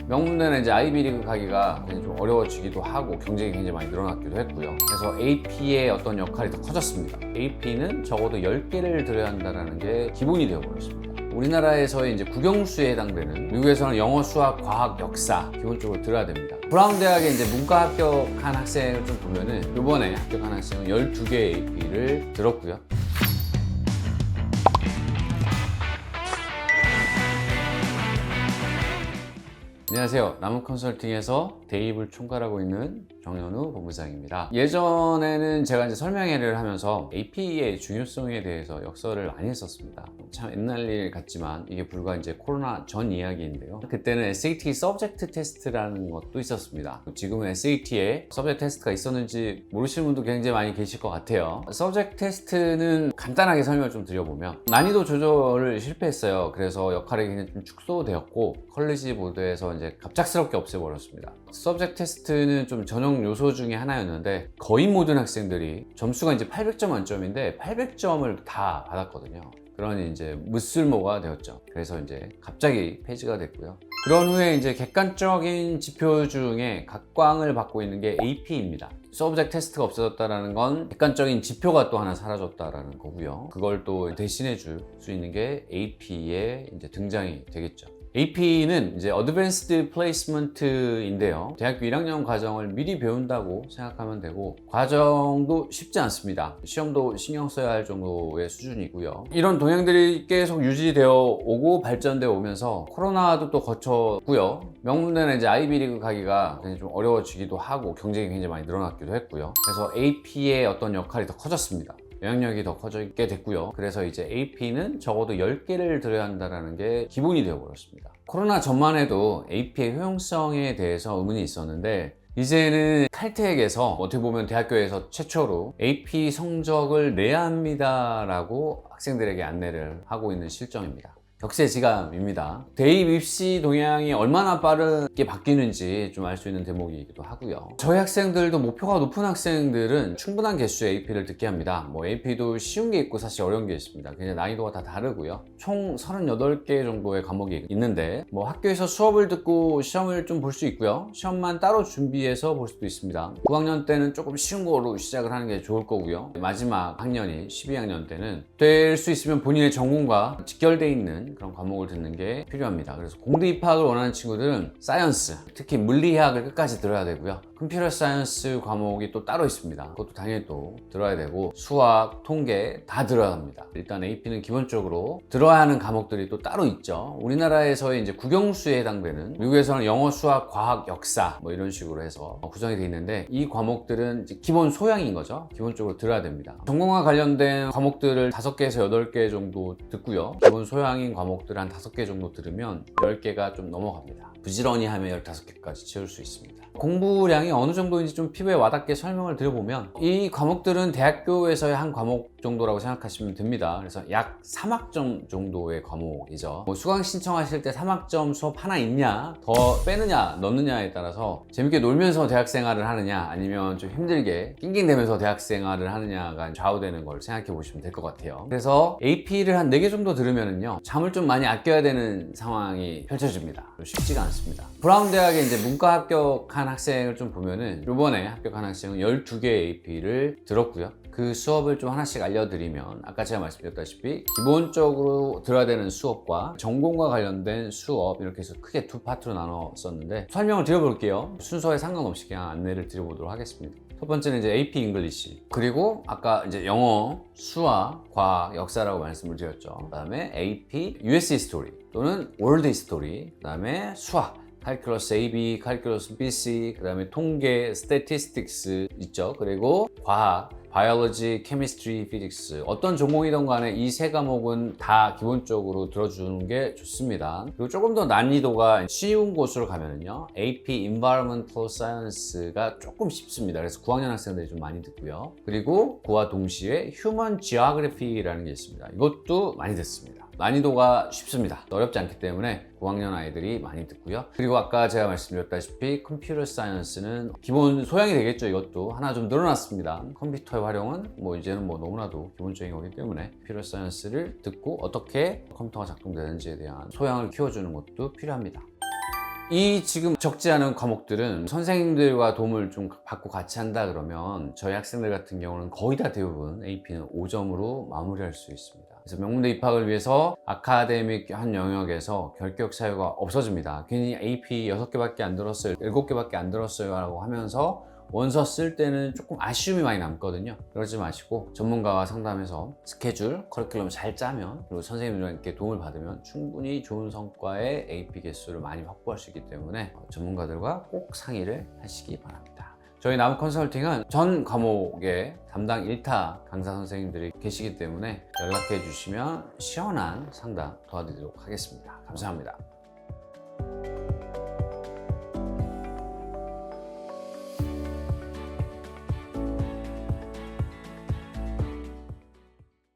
명문대는 이제 아이비리그 가기가 굉장히 좀 어려워지기도 하고 경쟁이 굉장히 많이 늘어났기도 했고요. 그래서 AP의 어떤 역할이 더 커졌습니다. AP는 적어도 10개를 들어야 한다는 게 기본이 되어버렸습니다. 우리나라에서의 이제 국영수에 해당되는, 미국에서는 영어, 수학, 과학, 역사 기본적으로 들어야 됩니다. 브라운 대학에 이제 문과 합격한 학생을 좀 보면은 이번에 합격한 학생은 12개의 AP를 들었고요. 안녕하세요. 남은컨설팅에서 대입을 총괄하고 있는 정현우 본부장입니다. 예전에는 제가 이제 설명회를 하면서 AP의 중요성에 대해서 역설을 많이 했었습니다. 참 옛날 일 같지만 이게 불과 이제 코로나 전 이야기인데요. 그때는 SAT 서브젝트 테스트라는 것도 있었습니다. 지금은 SAT에 서브젝트 테스트가 있었는지 모르시는 분도 굉장히 많이 계실 것 같아요. 서브젝트 테스트는 간단하게 설명을 좀 드려보면 난이도 조절을 실패했어요. 그래서 역할이 굉장히 좀 축소되었고 컬리지 보드에서 이제 갑작스럽게 없애버렸습니다. 서브젝트 테스트는 좀 전형 요소 중에 하나였는데 거의 모든 학생들이 점수가 이제 800점 만점인데 800점을 다 받았거든요. 그러니 이제 무쓸모가 되었죠. 그래서 이제 갑자기 폐지가 됐고요. 그런 후에 이제 객관적인 지표 중에 각광을 받고 있는 게 AP입니다. 서브젝트 테스트가 없어졌다는 건 객관적인 지표가 또 하나 사라졌다는 거고요. 그걸 또 대신해 줄 수 있는 게 AP의 이제 등장이 되겠죠. AP는 이제 Advanced Placement인데요. 대학교 1학년 과정을 미리 배운다고 생각하면 되고 과정도 쉽지 않습니다. 시험도 신경 써야 할 정도의 수준이고요. 이런 동향들이 계속 유지되어 오고 발전되어 오면서 코로나도 또 거쳤고요. 명문대는 이제 아이비리그 가기가 굉장히 좀 어려워지기도 하고 경쟁이 굉장히 많이 늘어났기도 했고요. 그래서 AP의 어떤 역할이 더 커졌습니다. 영향력이 더 커지게 됐고요. 그래서 이제 AP는 적어도 10개를 들어야 한다는 게 기본이 되어버렸습니다. 코로나 전만 해도 AP의 효용성에 대해서 의문이 있었는데 이제는 칼텍에서 어떻게 보면 대학교에서 최초로 AP 성적을 내야 합니다라고 학생들에게 안내를 하고 있는 실정입니다. 격세지감입니다. 대입 입시 동향이 얼마나 빠르게 바뀌는지 좀 알 수 있는 대목이기도 하고요. 저희 학생들도 목표가 높은 학생들은 충분한 개수의 AP를 듣게 합니다. AP도 쉬운 게 있고 사실 어려운 게 있습니다. 그냥 난이도가 다 다르고요. 총 38개 정도의 과목이 있는데 학교에서 수업을 듣고 시험을 좀 볼 수 있고요. 시험만 따로 준비해서 볼 수도 있습니다. 9학년 때는 조금 쉬운 거로 시작을 하는 게 좋을 거고요. 마지막 학년이 12학년 때는 될 수 있으면 본인의 전공과 직결되어 있는 그런 과목을 듣는 게 필요합니다. 그래서 공대 입학을 원하는 친구들은 사이언스, 특히 물리학을 끝까지 들어야 되고요. 컴퓨터 사이언스 과목이 또 따로 있습니다. 그것도 당연히 또 들어야 되고 수학, 통계 다 들어야 합니다. 일단 AP는 기본적으로 들어야 하는 과목들이 또 따로 있죠. 우리나라에서의 이제 국영수에 해당되는, 미국에서는 영어, 수학, 과학, 역사 이런 식으로 해서 구성이 되어 있는데 이 과목들은 이제 기본 소양인 거죠. 기본적으로 들어야 됩니다. 전공과 관련된 과목들을 5개에서 8개 정도 듣고요. 기본 소양인 과목들 한 5개 정도 들으면 10개가 좀 넘어갑니다. 부지런히 하면 15개까지 채울 수 있습니다. 공부량이 어느 정도인지 좀 피부에 와닿게 설명을 드려보면 이 과목들은 대학교에서의 한 과목 정도라고 생각하시면 됩니다. 그래서 약 3학점 정도의 과목이죠. 수강 신청하실 때 3학점 수업 하나 있냐, 더 빼느냐 넣느냐에 따라서 재밌게 놀면서 대학생활을 하느냐 아니면 좀 힘들게 낑낑대면서 대학생활을 하느냐가 좌우되는 걸 생각해 보시면 될 것 같아요. 그래서 AP를 한 4개 정도 들으면요 잠을 좀 많이 아껴야 되는 상황이 펼쳐집니다. 쉽지가 않습니다. 브라운 대학에 이제 문과 합격한 학생을 좀 보면은 이번에 합격한 학생은 12개의 AP를 들었고요. 그 수업을 좀 하나씩 알려드리면 아까 제가 말씀드렸다시피 기본적으로 들어야 되는 수업과 전공과 관련된 수업 이렇게 해서 크게 두 파트로 나눴었는데 설명을 드려볼게요. 순서에 상관없이 그냥 안내를 드려보도록 하겠습니다. 첫 번째는 이제 AP 잉글리시, 그리고 아까 이제 영어, 수학, 과학, 역사라고 말씀을 드렸죠. 그 다음에 AP US 히스토리 또는 월드 히스토리, 그 다음에 수학 칼큘러스 AB, 칼큘러스 BC, 그 다음에 통계, 스태티스틱스 있죠. 그리고 과학, 바이올로지, 케미스트리, 피직스 어떤 전공이든 간에 이 3과목은 다 기본적으로 들어주는 게 좋습니다. 그리고 조금 더 난이도가 쉬운 곳으로 가면은요 AP Environmental Science가 조금 쉽습니다. 그래서 9학년 학생들이 좀 많이 듣고요. 그리고 그와 동시에 Human Geography라는 게 있습니다. 이것도 많이 듣습니다. 난이도가 쉽습니다. 어렵지 않기 때문에 9학년 아이들이 많이 듣고요. 그리고 아까 제가 말씀드렸다시피 컴퓨터 사이언스는 기본 소양이 되겠죠. 이것도 하나 좀 늘어났습니다. 컴퓨터의 활용은 이제는 너무나도 기본적인 거기 때문에 컴퓨터 사이언스를 듣고 어떻게 컴퓨터가 작동되는지에 대한 소양을 키워주는 것도 필요합니다. 이 지금 적지 않은 과목들은 선생님들과 도움을 좀 받고 같이 한다 그러면 저희 학생들 같은 경우는 거의 다 대부분 AP는 5점으로 마무리할 수 있습니다. 그래서 명문대 입학을 위해서 아카데믹 한 영역에서 결격 사유가 없어집니다. 괜히 AP 6개밖에 안 들었어요, 7개밖에 안 들었어요 라고 하면서 원서 쓸 때는 조금 아쉬움이 많이 남거든요. 그러지 마시고 전문가와 상담해서 스케줄, 커리큘럼 잘 짜면, 그리고 선생님들께 도움을 받으면 충분히 좋은 성과의 AP 개수를 많이 확보할 수 있기 때문에 전문가들과 꼭 상의를 하시기 바랍니다. 저희 남우 컨설팅은 전 과목에 담당 1타 강사 선생님들이 계시기 때문에 연락해 주시면 시원한 상담 도와드리도록 하겠습니다. 감사합니다.